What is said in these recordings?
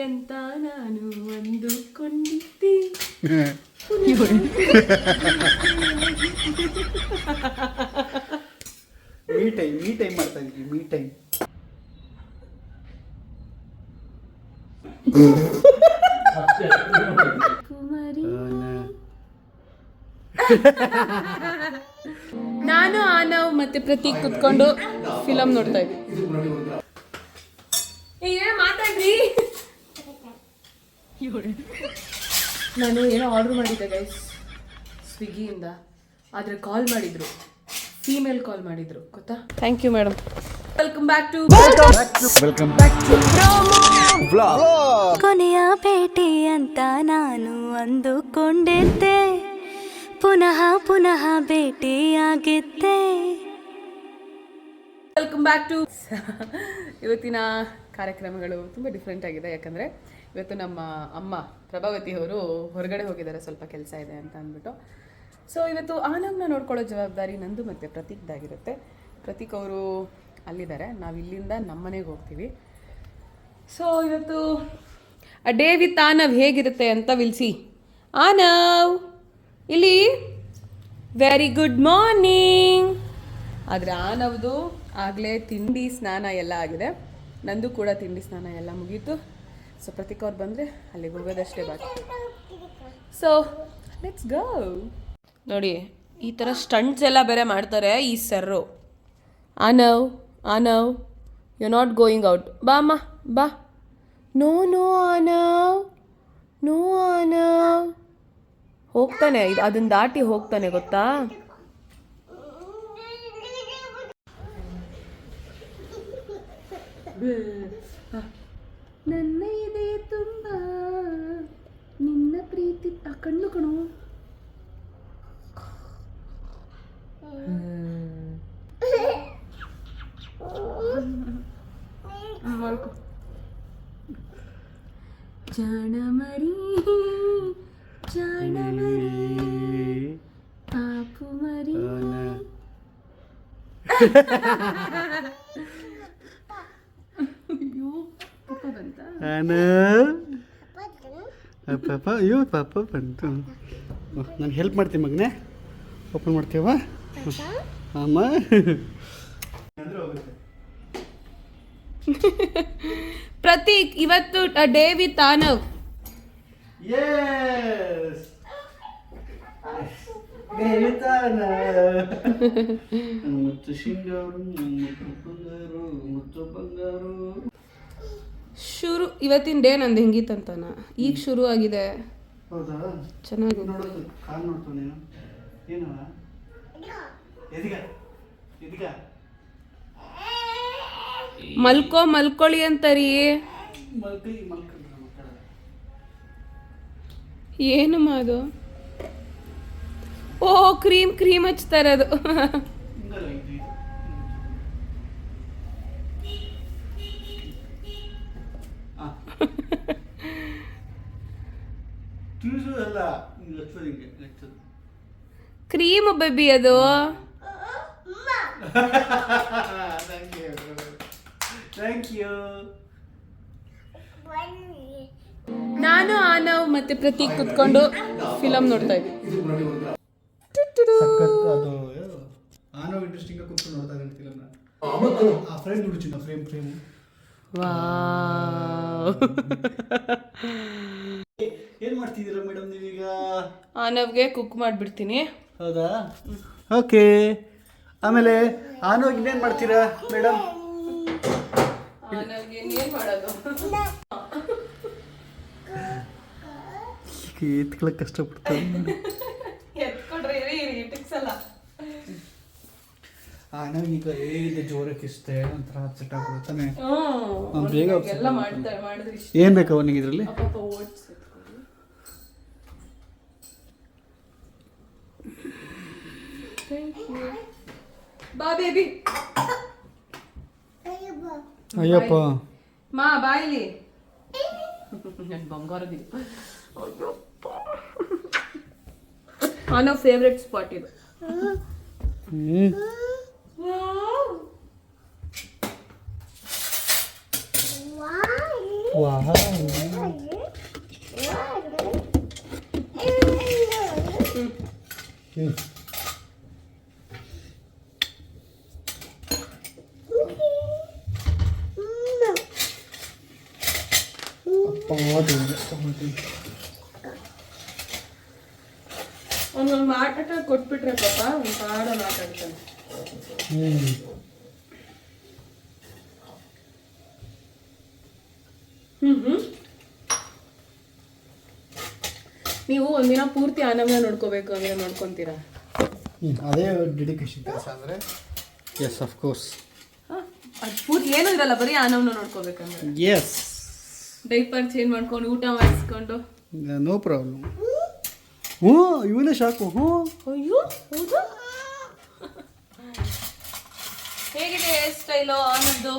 ಅಂತ ನಾನು ಅಂದುಕೊಂಡಿದ್ದೆ. Me time ಮಾಡ್ತಾ ಇದ್ದೀವಿ. ಮೀ ಟೈಮ್ ನಾನು ಆನವ್ ಮತ್ತೆ ಪ್ರತೀಕ್ ಕುತ್ಕೊಂಡು ಫಿಲಮ್ ನೋಡ್ತಾ ಇದ್ವಿ. ಮಾತಾಡ್ರಿ. ನಾನು ಏನೋ ಆರ್ಡರ್ ಮಾಡಿದ್ದೆ ಗೈಸ್ ಸ್ವಿಗ್ಗಿಯಿಂದ, ಆದರೆ ಕಾಲ್ ಮಾಡಿದ್ರು, ಫೀಮೇಲ್ ಕಾಲ್ ಮಾಡಿದ್ರು ಗೊತ್ತಾ. Thank you madam. Welcome back to ಕೊನೆಯ ಭೇಟಿ ಅಂತ ನಾನು ಅಂದುಕೊಂಡಿದ್ದೆ, ಪುನಃ ಪುನಃ ಭೇಟಿಯಾಗಿದ್ದೆ. ವೆಲ್ಕಮ್ ಬ್ಯಾಕ್ ಟು ಇವತ್ತಿನ ಕಾರ್ಯಕ್ರಮಗಳು ತುಂಬ ಡಿಫ್ರೆಂಟ್ ಆಗಿದೆ. ಯಾಕಂದರೆ ಇವತ್ತು ನಮ್ಮ ಅಮ್ಮ ಪ್ರಭಾವತಿ ಅವರು ಹೊರಗಡೆ ಹೋಗಿದ್ದಾರೆ, ಸ್ವಲ್ಪ ಕೆಲಸ ಇದೆ ಅಂತ ಅಂದ್ಬಿಟ್ಟು. ಸೊ ಇವತ್ತು ಆನಂದನ ನೋಡ್ಕೊಳ್ಳೋ ಜವಾಬ್ದಾರಿ ನಂದು ಮತ್ತು ಪ್ರತೀಕ್ದಾಗಿರುತ್ತೆ. ಪ್ರತೀಕ್ ಅವರು ಅಲ್ಲಿದ್ದಾರೆ, ನಾವು ಇಲ್ಲಿಂದ ನಮ್ಮನೆಗೆ ಹೋಗ್ತೀವಿ. ಸೊ ಇವತ್ತು ಡೇ ವಿತ್ ಆನವ್ ಹೇಗಿರುತ್ತೆ ಅಂತ ವಿಲ್ಸಿ. ಆನವ್ ಇಲ್ಲಿ ವೆರಿ ಗುಡ್ ಮಾರ್ನಿಂಗ್. ಆದರೆ ಆನವ್ದು ಆಗಲೇ ತಿಂಡಿ ಸ್ನಾನ ಎಲ್ಲ ಆಗಿದೆ, ನಂದು ಕೂಡ ತಿಂಡಿ ಸ್ನಾನ ಎಲ್ಲ ಮುಗೀತು. ಸೊ ಪ್ರತೀಕ್ ಅವ್ರು ಬಂದರೆ ಅಲ್ಲಿಗೆ ಹೋಗೋದಷ್ಟೇ ಬಾಕಿ. So let's go. ನೋಡಿ ಈ ಥರ ಸ್ಟಂಟ್ಸ್ ಎಲ್ಲ ಬೇರೆ ಮಾಡ್ತಾರೆ ಈ sir. Anav Anav you not going out, ಬಾ ಅಮ್ಮ ಬಾ. No no Anav, no Anav. ಹೋಗ್ತಾನೆ, ಇದು ಅದನ್ನ ದಾಟಿ ಹೋಗ್ತಾನೆ ಗೊತ್ತಾ. ನನ್ನ ಇದೆ ತುಂಬ ನಿನ್ನ ಪ್ರೀತಿ. ಆ ಕಣ್ಣು ಕಣು. ಜಾಣ ಮರಿ ಜಾಣ ಮರಿ ಪಾಪು ಮರಿ. ಪಾಪ ಅಯ್ಯೋ ಪಾಪ ಬಂತು. ನಾನು ಹೆಲ್ಪ್ ಮಾಡ್ತೀನಿ ಮಗನೇ, ಓಪನ್ ಮಾಡ್ತೀವ ಅಮ್ಮ. ಪ್ರತೀಕ್ ಇವತ್ತು ಡೇ ವಿತ್ ಆನವ್. ಶುರು ಇವತ್ತಿನ ಡೇ ನಂದು ಹೆಂಗಿತ್ತಂತಾನ ಈಗ ಶುರು ಆಗಿದೆ. ಹೌದಾ, ಚೆನ್ನಾಗಿ ನೋಡೋದು ಕಾಲ್ ನೋಡ್ತಾವ ನೀನು. ಏನವ ಎದಿಗ ಎದಿಗ ಮಲ್ಕೊಳ್ಳಿ ಅಂತಾರೀ. ಮಲ್ಕೈ ಮಲ್ಕ ಏನು ಮಾದು. ಓ ಕ್ರೀಮ್ ಹಚ್ತಾ ಇರೋದು. ಹಿಂಗಲ್ಲ ಇದು ಟ್ಯೂಸು ಅಲ್ಲ, ಹಿಂಗೆ ಹಚ್ಚೋದು ಹಿಂಗೆ ಹಚ್ಚೋದು. ಕ್ರೀಮ್ ಬೇಬಿ ಅದು. Thank you. ನಾನು ಆನವ್ ಮತ್ತೆ ಪ್ರತೀಕ್ ಕುತ್ಕೊಂಡು ಫಿಲಮ್ ನೋಡ್ತಾ ಇದ್ವಿ. ಅದು ಆನವ್ ಇಂಟ್ರೆಸ್ಟಿಂಗ್ ಆಗಿ ಕೂತ್ಕೊಂಡು ನೋಡ್ತಾ ಇದ್ದೀನಿ ಫಿಲಮ್ನ. ಆ ಫ್ರೇಮ್ ನೋಡು ಚಿನ್ನ, ಫ್ರೇಮ್. ಏನ್ ಮಾಡ್ತಿದ್ದೀರಾ ಮೇಡಮ್ ನೀವೀಗ? ಆನವ್ಗೆ ಕುಕ್ ಮಾಡಿಬಿಡ್ತೀನಿ. ಹೌದಾ, ಓಕೆ. ಆಮೇಲೆ ಆನವ್ಗೆ ಇನ್ನೇನು ಮಾಡ್ತೀರಾ ಮೇಡಮ್? ಆನವ್ಗೆ ಏನು ಮಾಡೋದು? ಎತ್ಕೊಳಕ್ ಕಷ್ಟಪಡ್ತಾರೆ. ಎತ್ಕೊಂಡ್ರೆ ಇಟ್ಟಿಕ್ಸಲ್ಲ. ಆನವ್ಗೀಗ ಹೇಗಿದೆ ಜೋರಕ್ಕೆ ಇಷ್ಟೇ ಒಂಥರ ಅಪ್ಸೆಟ್ ಆಗ್ಬಿಡುತ್ತಾನೆ. ಬೇಗ ಎಲ್ಲ ಮಾಡಿದ್ರೆ ಇಷ್ಟ. ಏನು ಬೇಕು ಅವನಿಗೆ ಇದರಲ್ಲಿ? ಬಾ ಬೇಬಿ. ಅಯ್ಯಪ್ಪ ಮಾ ಬಾಯಿಲಿ ನನ್ನ ಬಂಗಾರದಿದೆ. ಆನವ್ ಫೇವ್ರೆಟ್ ಸ್ಪಾಟ್ ಇದು. ವಾಹ್. ಅವ್ನೊಂದು ಆಟ ಕೊಟ್ಬಿಟ್ರೆ ಪಾಪ ಒಂದು ಪಾಡ ಮಾತಾಡ್ತಾನೆ. ನೀವು ಒಂದಿನ ಪೂರ್ತಿ ಆನಂದ ನೋಡ್ಕೋಬೇಕು ಅಂದ್ರೆ ನೋಡ್ಕೊಂತೀರಾ? ಅದೇ ಡೆಡಿಕೇಶನ್ ಕೆಲಸ ಅಂದರೆ ಎಸ್ ಆಫ್ ಕೋರ್ಸ್. ಅದು ಪೂರ್ತಿ ಏನೂ ಇರಲ್ಲ, ಬರೀ ಆನಂದ ನೋಡ್ಕೋಬೇಕಂದ್ರೆ. ಎಸ್, ಡೈಪರ್ ಚೇಂಜ್ ಮಾಡ್ಕೊಂಡು ಊಟ ಮಾಡಿಸ್ಕೊಂಡು ನೋ ಪ್ರಾಬ್ಲಮ್. ಹ್ಞೂ, ಇವನೇ ಶಾಕು. ಹ್ಞೂ, ಅಯ್ಯೋ ಹೌದಾ? ಹೇಗಿದೆ ಹೇರ್ ಸ್ಟೈಲು ಆನಂದು?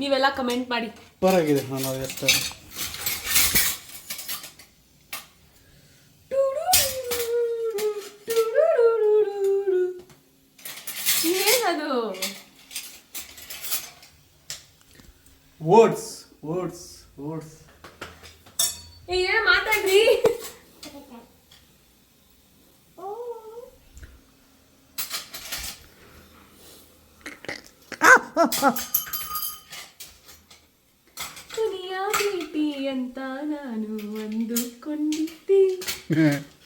ನೀವೆಲ್ಲ ಕಮೆಂಟ್ ಮಾಡಿ. ಸೂಪರ್ ಆಗಿದೆ. ನಾನು ಎಷ್ಟು ಏನದು? Words words words. ಏನ ಮಾತಾಡ್ರಿ? ದುನಿಯಾ ಭೇಟಿ ಅಂತ ನಾನು ಅಂದುಕೊಂಡಿದ್ದೆ,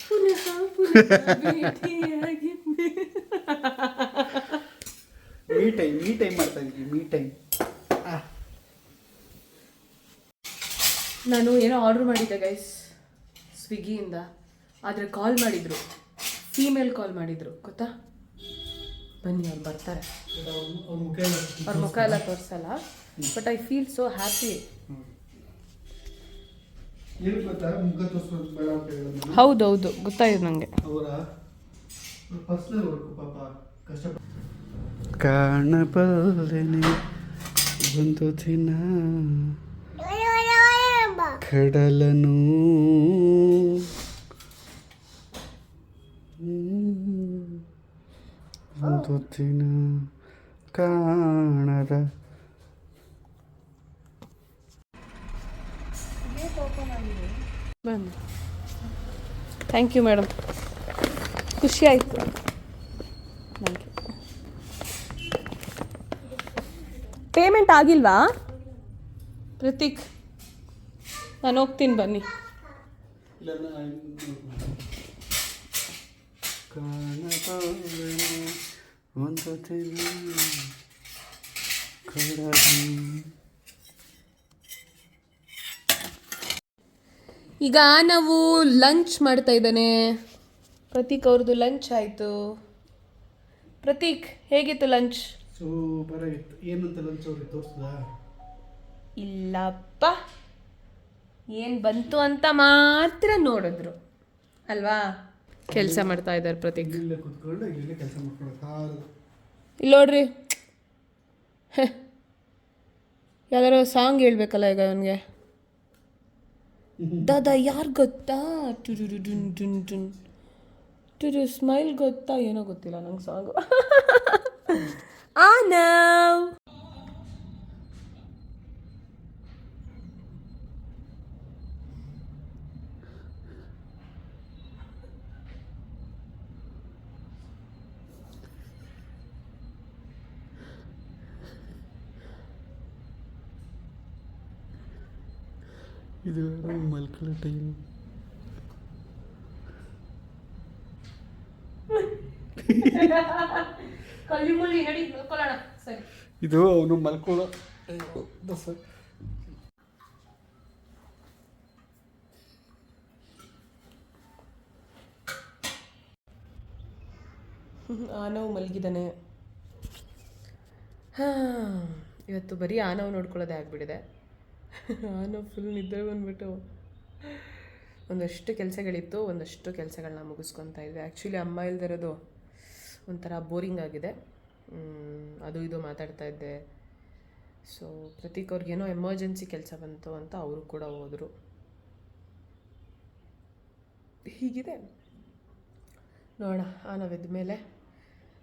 ಪುನಃ ಭೇಟಿಯಾಗಿದ್ದೆ. ಮೀ ಟೈಮ್ ಮಾಡ್ತಾ ಇದ್ದೀವಿ. Me time. ನಾನು ಏನೋ ಆರ್ಡ್ರ್ ಮಾಡಿದ್ದೆ ಗೈಸ್ ಸ್ವಿಗ್ಗಿಯಿಂದ. ಆದರೆ ಕಾಲ್ ಮಾಡಿದರು, ಫೀಮೇಲ್ ಕಾಲ್ ಮಾಡಿದರು, ಗೊತ್ತಾ? ಬನ್ನಿ ಅವ್ರು ಬರ್ತಾರೆ. ಅವ್ರ ಮುಖ ಎಲ್ಲ ತೋರಿಸಲ್ಲ, but I feel so happy. ಹೌದೌದು, ಗೊತ್ತಾಯ್ತು ನನಗೆ. ಕಾಣಬಲ್ಲೆನೆ ಒಂದು ದಿನ ಕಡಲನು, ಒಂದು ದಿನ ಕಾಣದ. ಬನ್ನಿ. ಥ್ಯಾಂಕ್ ಯು ಮೇಡಮ್, ಖುಷಿ ಆಯಿತು ನನಗೆ. ಪೇಮೆಂಟ್ ಆಗಿಲ್ವಾ ಪ್ರತೀಕ್? ನಾನು ಹೋಗ್ತೀನಿ, ಬನ್ನಿ. ಕಾಣಬಲ್ಲೆನೆ ಒಂದು ದಿನ ಕಡಲನು. ಈಗ ನಾವು ಲಂಚ್ ಮಾಡ್ತಾ ಇದ್ದಾನೆ. ಪ್ರತೀಕ್ ಅವ್ರದ್ದು ಲಂಚ್ ಆಯಿತು. ಪ್ರತೀಕ್, ಹೇಗಿತ್ತು ಲಂಚ್? ಸೂಪರ್ ಆಗಿತ್ತು. ಏನಂತ ಲಂಚ್ ಅವ್ರಿಗೆ ತೋರಿಸ್ದಾ? ಇಲ್ಲಪ್ಪ, ಏನು ಬಂತು ಅಂತ ಮಾತ್ರ ನೋಡಿದ್ರು ಅಲ್ವಾ? ಕೆಲಸ ಮಾಡ್ತಾ ಇದ್ದಾರೆ ಪ್ರತೀಕ್. ಇಲ್ಲೇ ಕುತ್ಕೊಂಡು ಇಲ್ಲೇ ಕೆಲಸ ಮಾಡ್ಕೊಂಡು ಇಲ್ಲಿ ನೋಡ್ರಿ, ಯಾವ್ದಾರು ಸಾಂಗ್ ಹೇಳ್ಬೇಕಲ್ಲ ಈಗ ಅವನಿಗೆ. ದಾದಾ ಯಾರು ಗೊತ್ತಾ? ಟುರು ಡುನ್ ಡುನ್ ಡುನ್ ಟುರು ಸ್ಮೈಲ್ ಗೊತ್ತಾ? ಏನೋ ಗೊತ್ತಿಲ್ಲ ನಂಗೆ ಸಾಂಗು. ಆನವ್ ಇದು ಮಲ್ಕೊಳ್ಳೋ ಟೈಮ್. ಕಲ್ಲಿ ಮುಳ್ಳಿ ನಡಿ ಮಲ್ಕೊಳ್ಳೋಣ. ಸರಿ, ಇದು ಅವನು ಮಲ್ಕೊಳ್ಳೋ ಆನವ್ ಮಲಗಿದ್ದಾನೆ. ಹಾಂ, ಇವತ್ತು ಬರೀ ಆನವ್ ನೋಡ್ಕೊಳ್ಳೋದೇ ಆಗಿಬಿಟ್ಟಿದೆ. ಆನವ್ ಫುಲ್ ನಿದ್ದೆ ಬಂದ್ಬಿಟ್ಟು ಒಂದಷ್ಟು ಕೆಲಸಗಳಿತ್ತು, ಒಂದಷ್ಟು ಕೆಲಸಗಳನ್ನ ಮುಗಿಸ್ಕೊತಾ ಇದ್ವಿ. ಆ್ಯಕ್ಚುಲಿ ಅಮ್ಮ ಇಲ್ದಿರೋದು ಒಂಥರ ಬೋರಿಂಗ್ ಆಗಿದೆ. ಅದು ಇದು ಮಾತಾಡ್ತಾ ಇದ್ದೆ. ಸೊ ಪ್ರತೀಕ್ ಅವ್ರಿಗೇನೋ ಎಮರ್ಜೆನ್ಸಿ ಕೆಲಸ ಬಂತು ಅಂತ ಅವರು ಕೂಡ ಹೋದರು. ಹೀಗಿದೆ ನೋಡೋಣ. ಆನವ್ ಎದ್ದ ಮೇಲೆ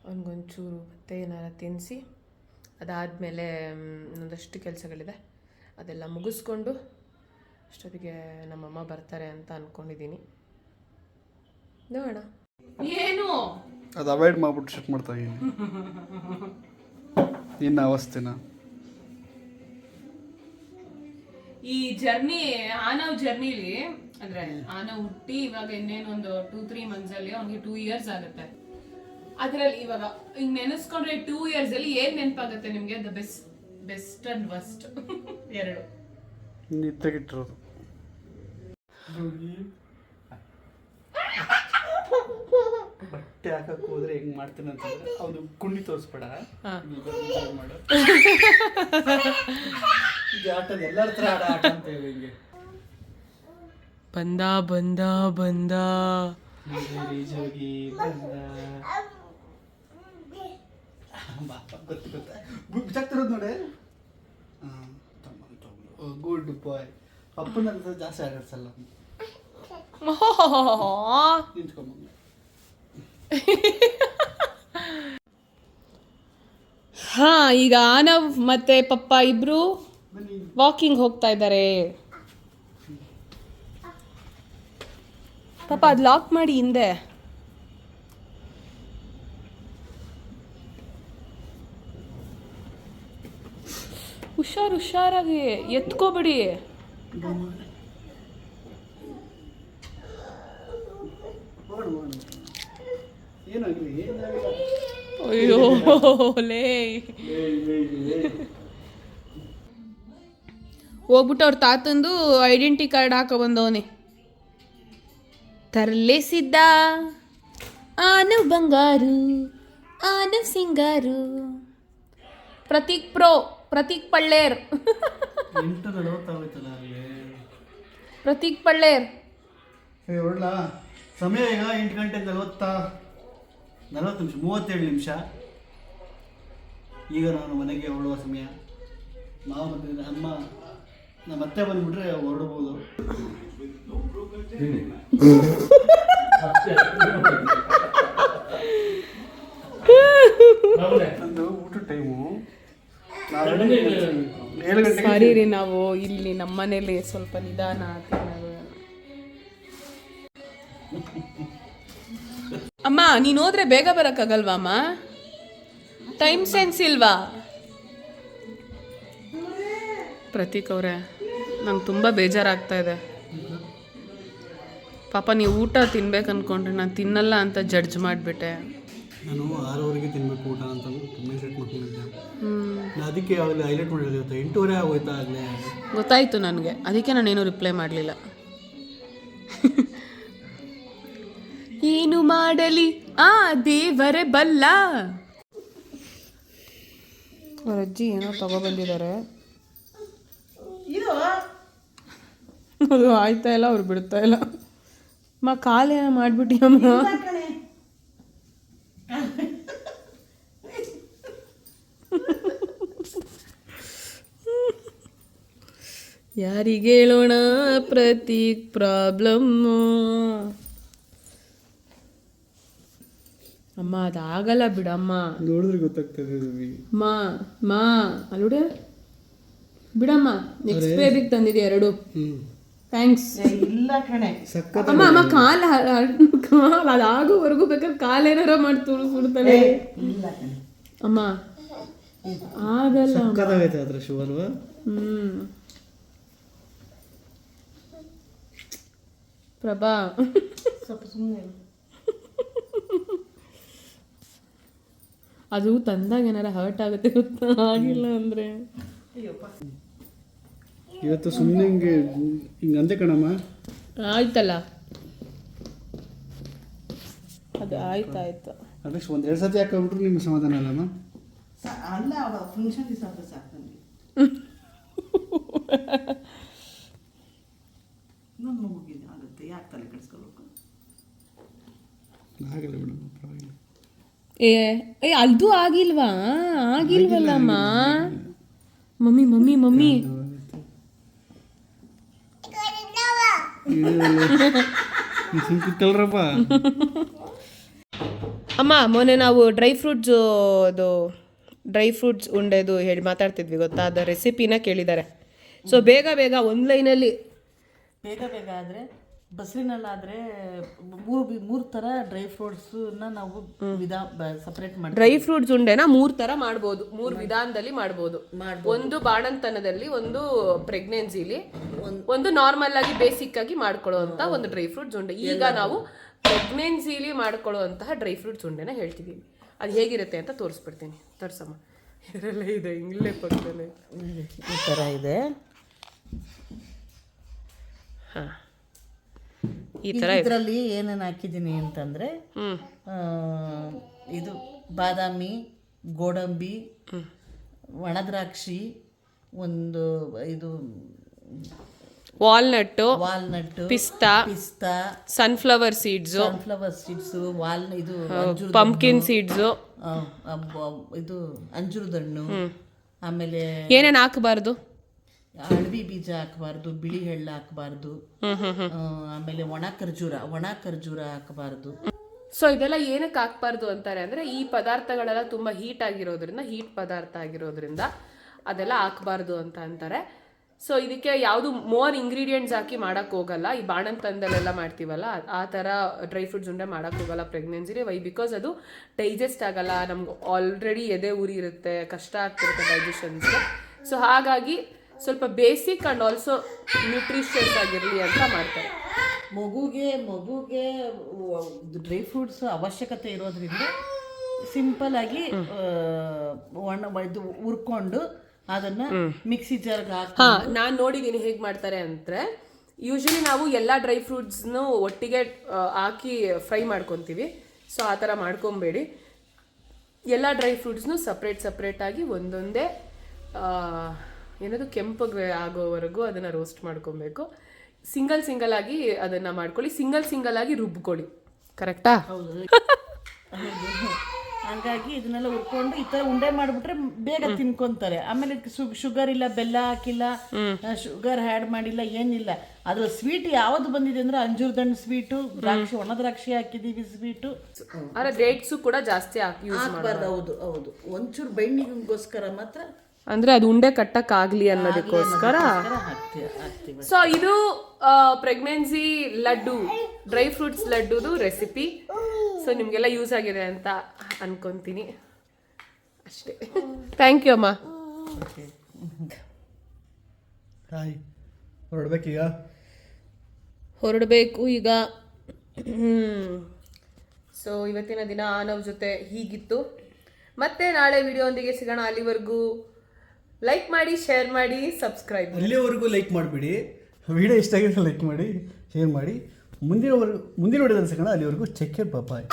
ಅವನಿಗೊಂಚೂರು ಮತ್ತೆ ಏನಾರ ತಿನ್ನಿಸಿ, ಅದಾದಮೇಲೆ ಇನ್ನೊಂದಷ್ಟು ಕೆಲಸಗಳಿದೆ, ಅದೆಲ್ಲ ಮುಗಿಸ್ಕೊಂಡು ಅಷ್ಟೊತ್ತಿಗೆ ನಮ್ಮಮ್ಮ ಬರ್ತಾರೆ ಅಂತ ಅಂದ್ಕೊಂಡಿದ್ದೀನಿ. ನೋಡೋಣ. ಏನು ಅದು ಅವಾಯ್ಡ್ ಮಾಡ್ಬಿಟ್ಟು ಶೂಟ್ ಮಾಡ್ತಾ ಇದ್ದೀನಿ ನಿನ್ನ ಅವಸ್ಥೆನ. ಈ ಜರ್ನಿ ಆನವ್ ಜರ್ನಿಲಿ ಅಂದ್ರೆ ಆನವ್ ಹುಟ್ಟಿ ಇವಾಗ ಇನ್ನೇನು ಒಂದು 2-3 months ಅಲ್ಲಿ ಅವ್ನಿಗೆ 2 years ಆಗುತ್ತೆ. ಅದ್ರಲ್ಲಿ ಇವಾಗ ಹಿಂಗ್ ನೆನೆಸ್ಕೊಂಡ್ರೆ 2 years ಅಲ್ಲಿ ಏನ್ ನೆನಪಾಗುತ್ತೆ ನಿಮ್ಗೆ? ದ ಬೆಸ್ಟ್ ಅಂಡ್ ವರ್ಸ್ಟ್ ಎರಡು ನಿತ್ತಗಿಟ್ಟಿರೋದು. ಬಟ್ಟೆ ಹಾಕಕ್ ಹೋದ್ರೆ ಹೆಂಗ್ ಮಾಡ್ತಾನೆ ಅಂತಂದ್ರೆ ಅವನು ಕುಂಡಿ ತೋರಿಸ್ಬೇಡ ಮಾಡು. ಇದು ಆಟದ ಎಲ್ಲರ ಹತ್ರ ಆಟ ಅಂತ ಹೇಳಿ ಹಿಂಗೆ ಬಂದ ಬಂದ ಬಂದ ಹೋಗಿ ಬಂದ ಗೊತ್ತು ಬಿಚ್ಚಾಕ್ತಿರೋದು ನೋಡಿ. ಗುಡ್ ಬಾಯ್. ಅಪ್ಪನ ಜಾಸ್ತಿ ಆಟಾಡ್ಸಲ್ಲ. ನಿಂತ್ಕೊಂಬ. ಹಾ, ಈಗ ಆನವ್ ಮತ್ತೆ ಪಪ್ಪ ಇಬ್ರು ವಾಕಿಂಗ್ ಹೋಗ್ತಾ ಇದ್ದಾರೆ. ಪಾಪ ಅದು ಲಾಕ್ ಮಾಡಿ ಹಿಂದೆ. ಹುಷಾರಾಗಿ ಎತ್ಕೋಬಿಡಿ. ಅಯ್ಯೋ ಲೇ, ಹೋಗ್ಬಿಟ್ಟು ಅವ್ರ ತಾತಂದು ಐಡೆಂಟಿ ಕಾರ್ಡ್ ಹಾಕೋ ಬಂದವನೇ. ತರಲೇಸಿದ್ದ ಆನವ್ ಬಂಗಾರು, ಆನವ್ ಸಿಂಗಾರು. ಪ್ರತೀಕ್ ಪಳ್ಳೇರ್. ಪ್ರತೀಕ್ ಪಳ್ಳೇರ್. ಹೊರಡ್ಲಾ? ಸಮಯ ಈಗ 8:40 ನಿಮಿಷ. ಈಗ ನಾನು ಮನೆಗೆ ಹೊರಡುವ ಸಮಯ. ನಾವು ಬಂದಿದ್ದರೆ ಅಮ್ಮ ನಮ್ಮ ಅತ್ತೆ ಬಂದುಬಿಟ್ರೆ ಹೊರಡ್ಬೋದು. ನಂದು ಊಟ ಟೈಮು 7 ಗಂಟೆಗೆ. ಸಾರಿ ರೀ, ನಾವು ಇಲ್ಲಿ ನಮ್ಮ ಮನೇಲಿ ಸ್ವಲ್ಪ ನಿಧಾನ ತಿನ್ನೋದು. ಅಮ್ಮ ನೀನು ಹೋದ್ರೆ ಬೇಗ ಬರೋಕ್ಕಾಗಲ್ವಾ ಅಮ್ಮ? ಟೈಮ್ ಸೆನ್ಸ್ ಇಲ್ವಾ? ಪ್ರತೀಕ್ ಅವರೇ, ನಂಗೆ ತುಂಬ ಬೇಜಾರಾಗ್ತಾ ಇದೆ. ಪಾಪ ನೀವು ಊಟ ತಿನ್ಬೇಕು ಅನ್ಕೊಂಡ್ರೆ ನಾನು ತಿನ್ನಲ್ಲ ಅಂತ ಜಡ್ಜ್ ಮಾಡಿಬಿಟ್ಟೆ. ನಾನು 6:00 ತಿನ್ಬೇಕು ಊಟ ಅಂತ ಮೆಸೇಜ್ ಮಾಡ್ಕೊಂಡಿದ್ದೆ. ನಾನು ಅದಕ್ಕೆ ಅವಾಗ ಹೈಲೈಟ್ ಮಾಡಿರೋದು. 8:30 ಆಗೋಯ್ತಾ ಆಗಲೇ. ಗೊತ್ತಾಯಿತು ನನಗೆ, ಅದಕ್ಕೆ ನಾನೇನು ರಿಪ್ಲೈ ಮಾಡಲಿಲ್ಲ. ಏನು ಮಾಡಲಿ ಆ ದೇವರೇ ಬಲ್ಲ. ಅವ್ರ ಅಜ್ಜಿ ಏನೋ ತಗೊಬಂದಿದ್ದಾರೆ. ಅದು ಆಯ್ತಾ ಇಲ್ಲ, ಅವ್ರು ಬಿಡ್ತಾ ಇಲ್ಲ. ಅಮ್ಮ ಕಾಲೇನ ಮಾಡ್ಬಿಟ್ಟಿ ಅಮ್ಮ. ಯಾರಿಗೆ ಹೇಳೋಣ ಪ್ರತೀಕ್ ಪ್ರಾಬ್ಲಮ್ಮು? ಅಮ್ಮ ಅದಾಗಲ್ಲ ಬಿಡಮ್ಮ. ನೋಡಿದ್ರೆ ಗೊತ್ತಾಗ್ತದೆ. ಮಾ ಅಲ್ಲುಡ ಬಿಡಮ್ಮ. ನೆಕ್ಸ್ಟ್ ಬೇಬಿಗೆ ತಂದಿದೆ 2. ಥ್ಯಾಂಕ್ಸ್. ಇಲ್ಲ ಕಣೆ, ಅಮ್ಮ ಅಮ್ಮ ಕಾಲ ಅದಾಗೋವರೆಗೂ ಬೇಕಾದ್ರೆ ಕಾಲೇನಾರ ಮಾಡಿ ತೋರಿಸ್ಬಿಡ್ತಾನೆ. ಇಲ್ಲ ಕಣೆ ಅಮ್ಮ ಆಗಲ್ಲ. ಸಕ್ಕತ್ತಾಗೈತೆ ಅದ್ರ ಶೂ ಅಲ್ವಾ? ಪ್ರಭಾ ಸ್ವಲ್ಪ ಸುಮ್ಮನೆ. ಅದು ತಂದಾಗ ಏನಾರ ಹರ್ಟ್ ಆಗುತ್ತೆ ಗೊತ್ತಾ? ಆಗಿಲ್ಲ ಅಂದ್ರೆ ಇವತ್ತು ಸುಮ್ಮನೆ ಹಿಂಗೆ ಅಂದೆ ಕಣಮ್ಮ. ಆಯ್ತಲ್ಲ, ಅದು ಆಯ್ತಾಯ್ತು. ಅದಕ್ಕೆ 1-2 ಸತಿ ಹಾಕೊಂಡ್ಬಿಟ್ರು ನಿಮ್ಗೆ ಸಮಾಧಾನ ಅಲ್ಲಮ್ಮ? ಅಲ್ಲ, ಅವ ಫಂಕ್ಷನ್ ದಿವಸ ಸಾಕು ನನಗೆ. ನಮ್ಮ ಮಗುವಿನ ಆಗುತ್ತೆ, ಯಾಕೆ ತಲೆ ಕೆಡಿಸ್ಕೋಬೇಕು? ಆಗಿಲ್ಲ ಮೇಡಮ್, ಪರವಾಗಿಲ್ಲ. ಏ ಅದು ಆಗಿಲ್ವಲ್ಲಮ್ಮ. ಮಮ್ಮಿ ಕಲ್ರಪ್ಪ. ಅಮ್ಮ ಮೊನ್ನೆ ನಾವು ಡ್ರೈ ಫ್ರೂಟ್ಸ್ ಉಂಡೆದು ಹೇಳಿ ಮಾತಾಡ್ತಿದ್ವಿ ಗೊತ್ತಾ? ಅದ ರೆಸಿಪಿನ ಕೇಳಿದ್ದಾರೆ. ಸೊ ಬೇಗ ಒಂದು ಲೈನಲ್ಲಿ ಬೇಗ ಬೇಗ ಆದರೆ ಬಸ್ರಿನಲ್ಲಾದರೆ ಮೂರು ಥರ ಡ್ರೈ ಫ್ರೂಟ್ಸನ್ನ ನಾವು ಸಪ್ರೇಟ್ ಮಾಡಿ ಡ್ರೈ ಫ್ರೂಟ್ಸ್ ಉಂಡೆನ 3 ಥರ ಮಾಡ್ಬೋದು, 3 ವಿಧಾನದಲ್ಲಿ ಮಾಡ್ಬೋದು. ಒಂದು ಬಾಣಂತನದಲ್ಲಿ, ಒಂದು ಪ್ರೆಗ್ನೆನ್ಸಿಲಿ, ಒಂದು ನಾರ್ಮಲ್ ಆಗಿ ಬೇಸಿಕ್ ಆಗಿ ಮಾಡ್ಕೊಳ್ಳುವಂತ ಒಂದು ಡ್ರೈ ಫ್ರೂಟ್ಸ್ ಉಂಡೆ. ಈಗ ನಾವು ಪ್ರೆಗ್ನೆನ್ಸಿಲಿ ಮಾಡ್ಕೊಳ್ಳುವಂತಹ ಡ್ರೈ ಫ್ರೂಟ್ಸ್ ಉಂಡೆನ ಹೇಳ್ತಿದ್ದೀನಿ. ಅದು ಹೇಗಿರುತ್ತೆ ಅಂತ ತೋರಿಸ್ಬಿಡ್ತೀನಿ. ತೋರ್ಸಮ್ಮ. ಇದೆಲ್ಲ ಇದೆ ಇಂಗ್ಲೇ ಪಕ್ಕದಲ್ಲೇ ಈ ಥರ ಇದೆ. ಹಾಂ, ಈ ಥರ ಇದರಲ್ಲಿ ಏನೇನು ಹಾಕಿದ್ದೀನಿ ಅಂತಂದರೆ ಇದು ಬಾದಾಮಿ, ಗೋಡಂಬಿ, ಒಣದ್ರಾಕ್ಷಿ, ಒಂದು ಇದು ವಾಲ್ನಟ್ಟು, ಪಿಸ್ತಾ, ಸನ್ಫ್ಲವರ್ ಸೀಡ್ಸು, ಇದು ಪಂಪ್ಕಿನ್ ಸೀಡ್ಸು, ಇದು ಅಂಜೂರದ ಹಣ್ಣು, ಆಮೇಲೆ ಏನೇನು ಹಾಕಬಾರ್ದು, ಅಳವಿ ಬೀಜ ಹಾಕಬಾರ್ದು, ಬಿಳಿ ಎಳ್ಳು ಹಾಕಬಾರ್ದು, ಆಮೇಲೆ ಒಣ ಖರ್ಜೂರ ಹಾಕಬಾರ್ದು. ಸೊ ಇದೆಲ್ಲ ಏನಕ್ಕೆ ಹಾಕ್ಬಾರ್ದು ಅಂತಾರೆ ಅಂದರೆ, ಈ ಪದಾರ್ಥಗಳೆಲ್ಲ ತುಂಬ ಹೀಟ್ ಪದಾರ್ಥ ಆಗಿರೋದ್ರಿಂದ ಅದೆಲ್ಲ ಹಾಕ್ಬಾರ್ದು ಅಂತ ಅಂತಾರೆ. ಸೊ ಇದಕ್ಕೆ ಯಾವುದು ಮೋರ್ ಇಂಗ್ರೀಡಿಯೆಂಟ್ಸ್ ಹಾಕಿ ಮಾಡೋಕ್ಕೆ ಹೋಗಲ್ಲ. ಈ ಬಾಣಂತನದಲ್ಲೆಲ್ಲ ಮಾಡ್ತೀವಲ್ಲ ಆ ಥರ ಡ್ರೈ ಫ್ರೂಟ್ಸ್ ಉಂಡೆ ಮಾಡೋಕ್ಕೆ ಹೋಗಲ್ಲ ಪ್ರೆಗ್ನೆನ್ಸಿಲಿ. ಬಿಕಾಸ್ ಅದು ಡೈಜೆಸ್ಟ್ ಆಗಲ್ಲ, ನಮ್ಗೆ ಆಲ್ರೆಡಿ ಎದೆ ಉರಿ ಇರುತ್ತೆ, ಕಷ್ಟ ಆಗ್ತಿರುತ್ತೆ ಡೈಜೆಷನ್ಸ್ಗೆ. ಸೊ ಹಾಗಾಗಿ ಸ್ವಲ್ಪ ಬೇಸಿಕ್ ಆ್ಯಂಡ್ ಆಲ್ಸೋ ನ್ಯೂಟ್ರಿಷಿಯಸ್ ಆಗಿರಲಿ ಅಂತ ಮಾಡ್ತಾರೆ. ಮಗುಗೆ ಡ್ರೈ ಫ್ರೂಟ್ಸ್ ಅವಶ್ಯಕತೆ ಇರೋದ್ರಿಂದ ಸಿಂಪಲ್ ಆಗಿ ಇದು ಹುರ್ಕೊಂಡು ಅದನ್ನ ಮಿಕ್ಸಿ ಜಾರ್ಗೆ ಹಾಂ, ನಾನು ನೋಡಿದ್ದೀನಿ ಹೇಗೆ ಮಾಡ್ತಾರೆ ಅಂದರೆ, ಯೂಶಲಿ ನಾವು ಎಲ್ಲ ಡ್ರೈ ಫ್ರೂಟ್ಸ್ನು ಒಟ್ಟಿಗೆ ಹಾಕಿ ಫ್ರೈ ಮಾಡ್ಕೊತೀವಿ. ಸೊ ಆ ಥರ ಮಾಡ್ಕೊಬೇಡಿ. ಎಲ್ಲ ಡ್ರೈ ಫ್ರೂಟ್ಸ್ನು ಸಪ್ರೇಟಾಗಿ ಒಂದೊಂದೇ ಏನದು ಕೆಂಪಗೆ ಆಗೋವರೆಗೂ ಅದನ್ನು ರೋಸ್ಟ್ ಮಾಡ್ಕೊಬೇಕು. ಸಿಂಗಲ್ ಆಗಿ ಅದನ್ನು ಮಾಡ್ಕೊಳ್ಳಿ, ಸಿಂಗಲ್ ಆಗಿ ರುಬ್ಕೊಳ್ಳಿ. ಕರೆಕ್ಟಾ? ಹಾಗಾಗಿ ಇದನ್ನೆಲ್ಲ ಹುರ್ಕೊಂಡು ಈ ಥರ ಉಂಡೆ ಮಾಡಿಬಿಟ್ರೆ ಬೇಗ ತಿನ್ಕೊಂತಾರೆ. ಆಮೇಲೆ ಶುಗರ್ ಇಲ್ಲ, ಬೆಲ್ಲ ಹಾಕಿಲ್ಲ, ಶುಗರ್ ಆ್ಯಡ್ ಮಾಡಿಲ್ಲ, ಏನಿಲ್ಲ. ಅದ್ರ ಸ್ವೀಟ್ ಯಾವುದು ಬಂದಿದೆ ಅಂದ್ರೆ ಅಂಜೂರದ ಹಣ್ಣು ಸ್ವೀಟು, ಒಣ ದ್ರಾಕ್ಷಿ ಹಾಕಿದೀವಿ ಸ್ವೀಟು. ಆದರೆ ಡೇಟ್ಸು ಕೂಡ ಜಾಸ್ತಿ ಯೂಸ್ ಮಾಡಬಾರ್ದು. ಹೌದು, ಒಂಚೂರು ಬೈಂಡಿಂಗ್ಗೋಸ್ಕರ ಮಾತ್ರ, ಅಂದ್ರೆ ಅದು ಉಂಡೆ ಕಟ್ಟಕ್ಕಾಗ್ಲಿ ಅನ್ನೋದಕ್ಕೋಸ್ಕರ ಹಾಕ್ತೀವಿ. ಸೊ ಇದು ಪ್ರೆಗ್ನೆನ್ಸಿ ಲಡ್ಡು, ಡ್ರೈ ಫ್ರೂಟ್ಸ್ ಲಡ್ಡುದು ರೆಸಿಪಿ. ಸೊ ನಿಮಗೆಲ್ಲ ಯೂಸ್ ಆಗಿದೆ ಅಂತ ಅನ್ಕೊಂತೀನಿ ಅಷ್ಟೇ. ಥ್ಯಾಂಕ್ ಯು ಅಮ್ಮ. ಹೊರಡಬೇಕು ಈಗ. ಸೊ ಇವತ್ತಿನ ದಿನ ಆನವ್ ಜೊತೆ ಹೀಗಿತ್ತು. ಮತ್ತೆ ನಾಳೆ ವಿಡಿಯೋಂದಿಗೆ ಸಿಗೋಣ. ಅಲ್ಲಿವರೆಗೂ ಲೈಕ್ ಮಾಡಿ, ಶೇರ್ ಮಾಡಿ, ಸಬ್ಸ್ಕ್ರೈಬ್. ಅಲ್ಲಿವರೆಗೂ ಲೈಕ್ ಮಾಡಿಬಿಡಿ. ವಿಡಿಯೋ ಇಷ್ಟ ಆಗಿದೆ ಲೈಕ್ ಮಾಡಿ, ಶೇರ್ ಮಾಡಿ. ಮುಂದಿನ ವಿಡಿಯೋದಲ್ಲಿ ಸಿಗೋಣ. ಅಲ್ಲಿವರೆಗೂ ಚೆಕ್ ಕೇರ್. ಬಾಯ್.